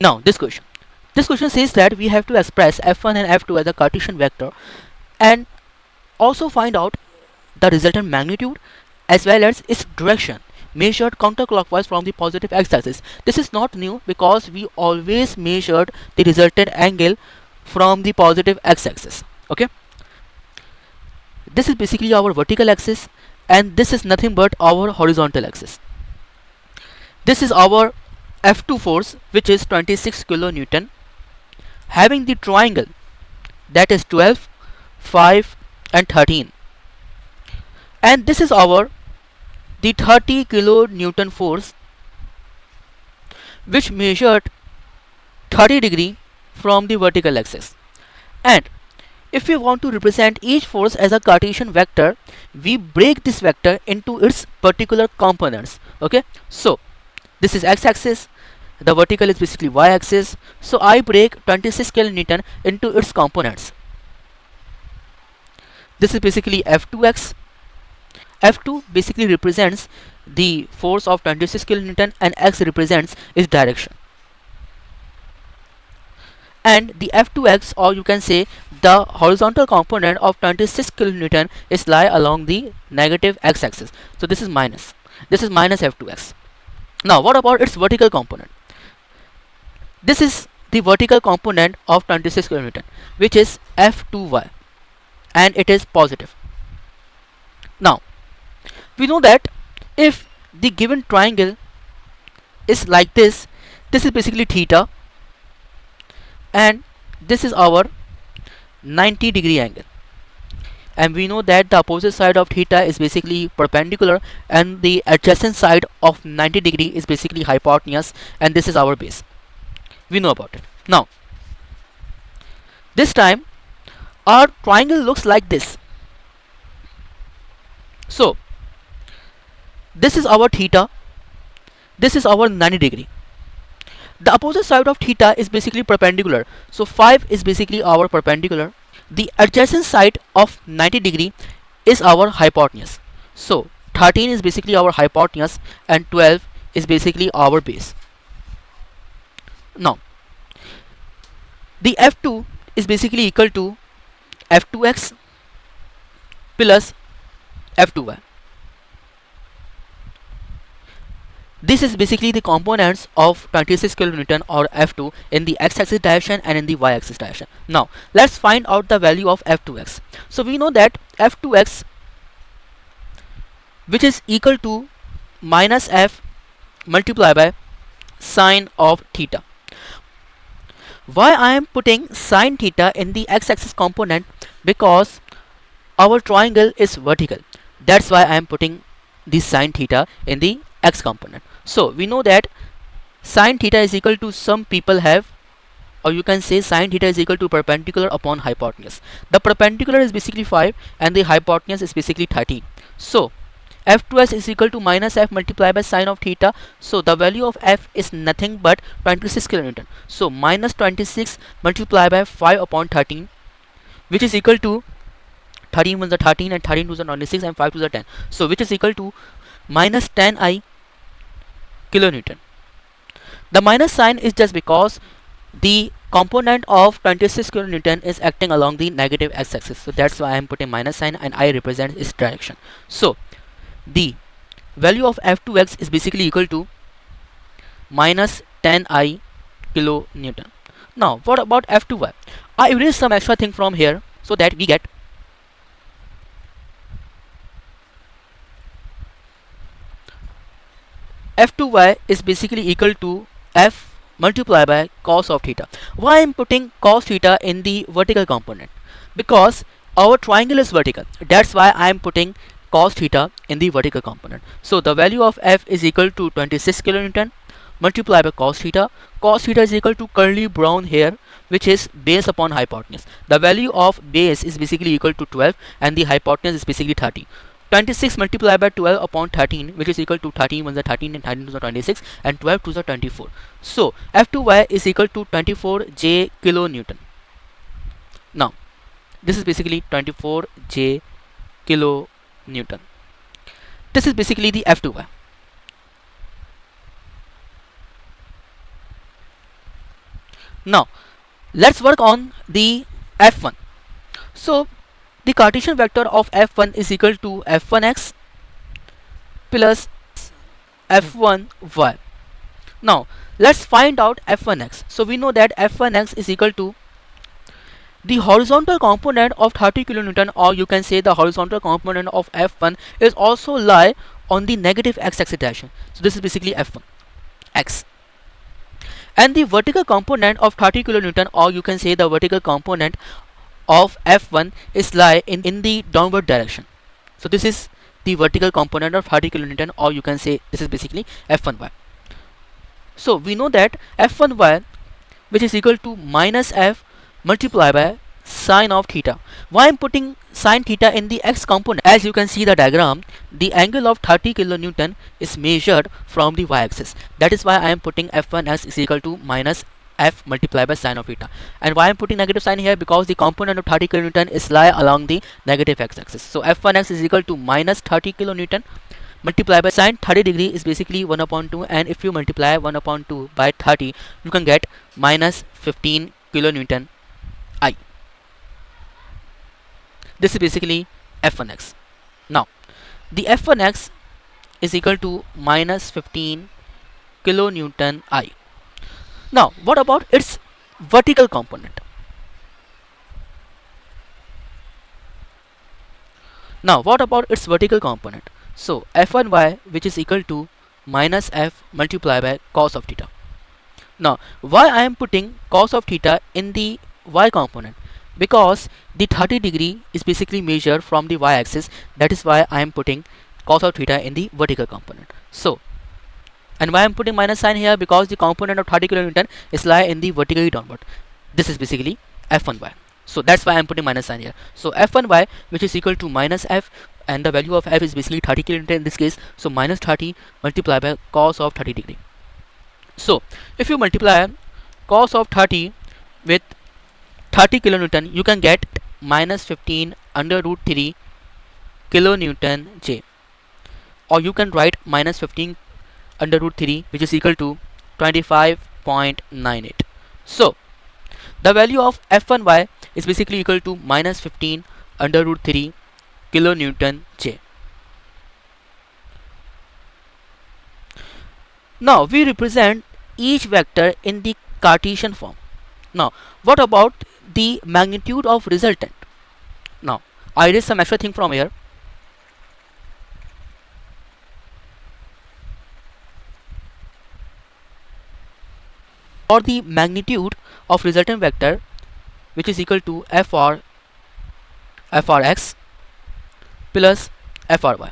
Now this question says that we have to express f1 and f2 as a Cartesian vector and also find out the resultant magnitude as well as its direction measured counterclockwise from the positive x-axis. This is not new because we always measured the resultant angle from the positive x-axis. Okay, this is basically our vertical axis and this is nothing but our horizontal axis. This is our F2 force, which is 26 kilonewton, having the triangle that is 12, 5 and 13, and this is our the 30 kilonewton force which measured 30° from the vertical axis. And if we want to represent each force as a Cartesian vector, we break this vector into its particular components. Okay, so this is x-axis, the vertical is basically y-axis, so I break 26 kilonewton into its components. This is basically F2x. F2 basically represents the force of 26 kilonewton and x represents its direction. And the F2x, or you can say the horizontal component of 26 kilonewton, is lie along the negative x-axis. So this is minus F2x. Now what about its vertical component? This is the vertical component of 26 kilonewton, which is F2y, and it is positive. Now we know that if the given triangle is like this is basically theta, and this is our 90-degree angle, and we know that the opposite side of theta is basically perpendicular and the adjacent side of 90-degree is basically hypotenuse, and this is our base. We know about it. Now this time our triangle looks like this. So this is our theta, this is our 90-degree. The opposite side of theta is basically perpendicular, so 5 is basically our perpendicular. The adjacent side of 90-degree is our hypotenuse, so 13 is basically our hypotenuse and 12 is basically our base. Now the F2 is basically equal to F2x plus F2y. This is basically the components of 26 kilonewton or F2 in the x-axis direction and in the y-axis direction. Now let's find out the value of F2x. So we know that F2x, which is equal to minus f multiplied by sine of theta. Why I am putting sine theta in the x-axis component? Because our triangle is vertical, that's why I am putting the sine theta in the x component. So we know that sine theta is equal to, some people have, or you can say sine theta is equal to perpendicular upon hypotenuse. The perpendicular is basically 5 and the hypotenuse is basically 13. So F2s is equal to minus f multiplied by sine of theta. So the value of f is nothing but 26 kilonewton. So minus 26 multiplied by 5 upon 13, which is equal to 13 1 is 13 and 13 2 is 26 and 5 2 is 10. So which is equal to minus 10i kilonewton. The minus sign is just because the component of 26 kilonewton is acting along the negative x-axis, so that's why I am putting minus sign and I represent its direction. So the value of F2x is basically equal to minus 10i kilonewton. Now what about F2y? I erase some extra thing from here so that we get F2y is basically equal to f multiplied by cos of theta. Why I am putting cos theta in the vertical component? Because our triangle is vertical, that's why I am putting cos theta in the vertical component. So the value of f is equal to 26 kilonewton multiplied by cos theta. Cos theta is equal to curly brown here, which is base upon hypotenuse. The value of base is basically equal to 12 and the hypotenuse is basically 30. 26 multiplied by 12 upon 13, which is equal to 13 1 is 13 and 13 2 is 26 and 12 2 is 24. So F2y is equal to 24 j kilonewton. Now this is basically 24 j kilonewton. This is basically the F2y. Now let's work on the F1. So the Cartesian vector of F1 is equal to F1x plus F1y. Now let's find out F1x. So we know that F1x is equal to the horizontal component of 30 kilonewton, or you can say the horizontal component of F1 is also lie on the negative x-axis direction. So this is basically F1 x, and the vertical component of 30 kilonewton, or you can say the vertical component of F1 is lie in the downward direction. So this is the vertical component of 30 kilonewton, or you can say this is basically F1y. So we know that F1y, which is equal to minus f multiplied by sine of theta. Why I'm putting sine theta in the x component? As you can see the diagram, the angle of 30 kilonewton is measured from the y-axis. That is why I am putting F1x is equal to minus f multiplied by sine of theta. And why I'm putting negative sign here? Because the component of 30 kilonewton is lie along the negative x-axis. So F1x is equal to minus 30 kilonewton multiplied by sine 30 degree is basically 1 upon 2, and if you multiply 1 upon 2 by 30, you can get minus 15 kilonewton I. This is basically F1x. Now the F1x is equal to minus 15 kilonewton I. Now what about its vertical component? Now what about its vertical component? So F1y, which is equal to minus f multiplied by cos of theta. Now why I am putting cos of theta in the y component? Because the 30 degree is basically measured from the y-axis. That is why I am putting cos of theta in the vertical component. So, and why I am putting minus sign here? Because the component of 30 kilonewton is lie in the vertically downward. This is basically F1y. So that's why I am putting minus sign here. So F1y, which is equal to minus f, and the value of f is basically 30 kilonewton in this case. So minus 30 multiplied by cos of 30 degree. So if you multiply cos of 30 with 30 kilonewton, you can get minus 15 under root 3 kilonewton J, or you can write minus 15 under root 3, which is equal to 25.98. So the value of F1y is basically equal to minus 15 under root 3 kilonewton J. Now we represent each vector in the Cartesian form. Now what about the magnitude of resultant? Now I erase some extra thing from here. For the magnitude of resultant vector, which is equal to frx plus fry.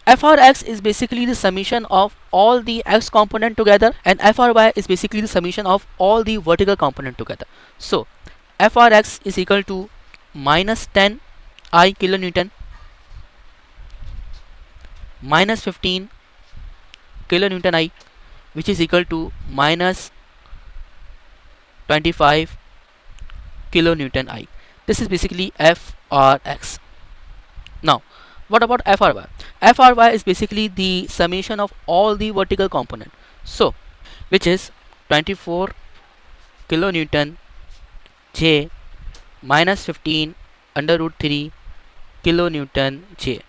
Frx is basically the summation of all the x component together, and fry is basically the summation of all the vertical component together. So frx is equal to minus 10 I kilonewton minus 15 kilonewton I, which is equal to minus 25 kilonewton I. This is basically frx. Now what about fry? Fry is basically the summation of all the vertical component. So which is 24 kilonewton J minus 15 under root 3 kilonewton J,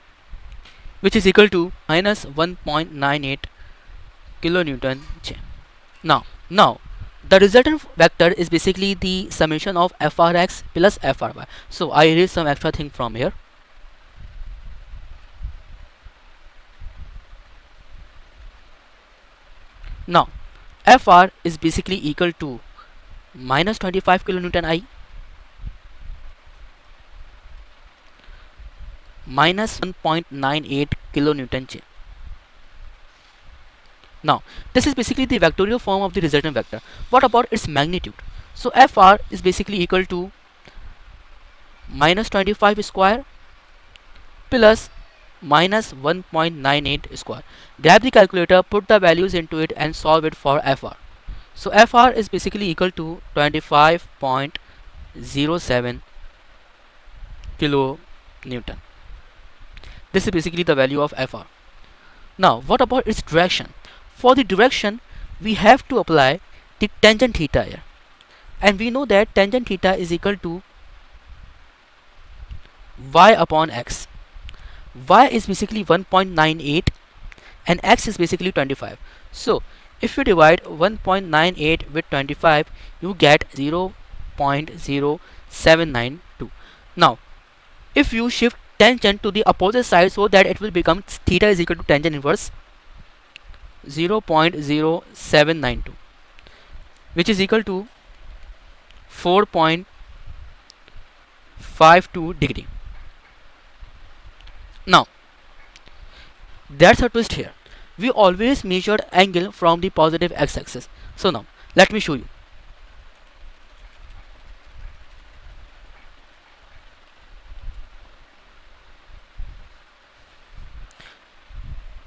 which is equal to minus 1.98 kilonewton J. Now the resultant vector is basically the summation of frx plus fry. So I erase some extra thing from here. Now fr is basically equal to minus 25 kilonewton I minus 1.98 kilonewton J. Now this is basically the vectorial form of the resultant vector. What about its magnitude? So fr is basically equal to minus 25 square plus minus 1.98 square. Grab the calculator, put the values into it and solve it for fr. So fr is basically equal to 25.07 kilonewton. This is basically the value of fr. Now what about its direction? For the direction, we have to apply the tangent theta here, and we know that tangent theta is equal to y upon x. Y is basically 1.98 and x is basically 25. So if you divide 1.98 with 25, you get 0.0792. Now if you shift tangent to the opposite side so that it will become theta is equal to tangent inverse 0.0792, which is equal to 4.52 degree. Now that's a twist here. We always measured angle from the positive x-axis. So now let me show you.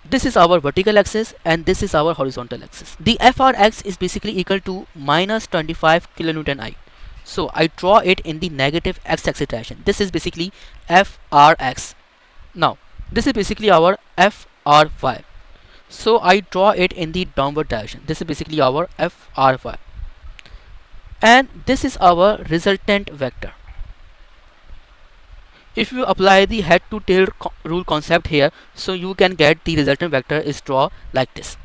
This is our vertical axis and this is our horizontal axis. The FRX is basically equal to minus 25 kilonewton I. So I draw it in the negative x-axis direction. This is basically FRX. Now this is basically our FRY. So I draw it in the downward direction. This is basically our FRY. And this is our resultant vector. If you apply the head to tail rule concept here, so you can get the resultant vector is draw like this.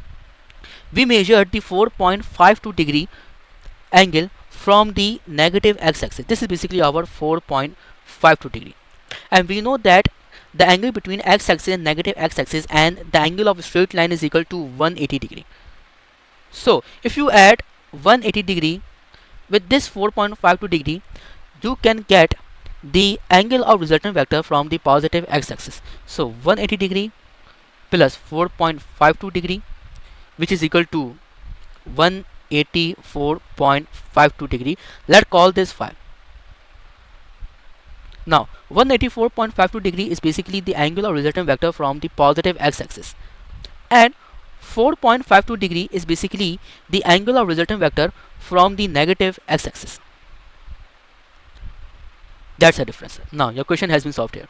We measured the 4.52 degree angle from the negative x-axis. This is basically our 4.52 degree, and we know that the angle between x-axis and negative x-axis and the angle of a straight line is equal to 180 degree. So if you add 180 degree with this 4.52 degree, you can get the angle of resultant vector from the positive x-axis. So 180 degree plus 4.52 degree, which is equal to 184.52 degree. Let's call this phi. Now 184.52 degree is basically the angle of resultant vector from the positive x-axis, and 4.52 degree is basically the angle of resultant vector from the negative x-axis. That's the difference. Now your question has been solved here.